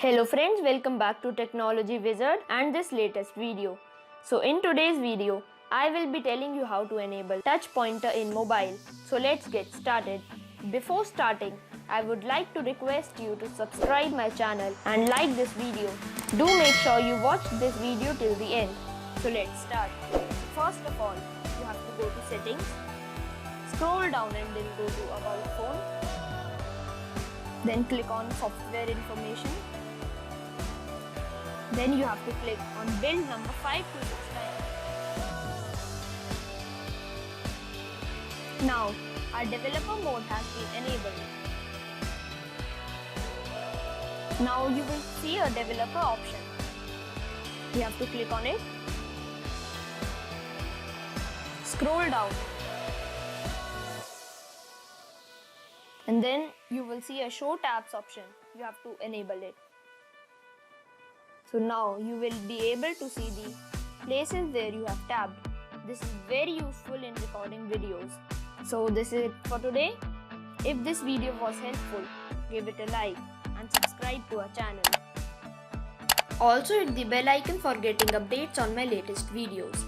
Hello friends, welcome back to Technology Wizard and this latest video. So in today's video, I will be telling you how to enable touch pointer in mobile. So let's get started. Before starting, I would like to request you to subscribe my channel and like this video. Do make sure you watch this video till the end. So let's start. First of all, you have to go to settings, scroll down and then go to about phone. Then click on software information. Then you have to click on build number 5269. Now, our developer mode has been enabled. Now you will see a developer option. You have to click on it. Scroll down. And then you will see a show tabs option. You have to enable it. So now you will be able to see the places where you have tabbed. This is very useful in recording videos. So this is it for today. If this video was helpful, give it a like and subscribe to our channel. Also hit the bell icon for getting updates on my latest videos.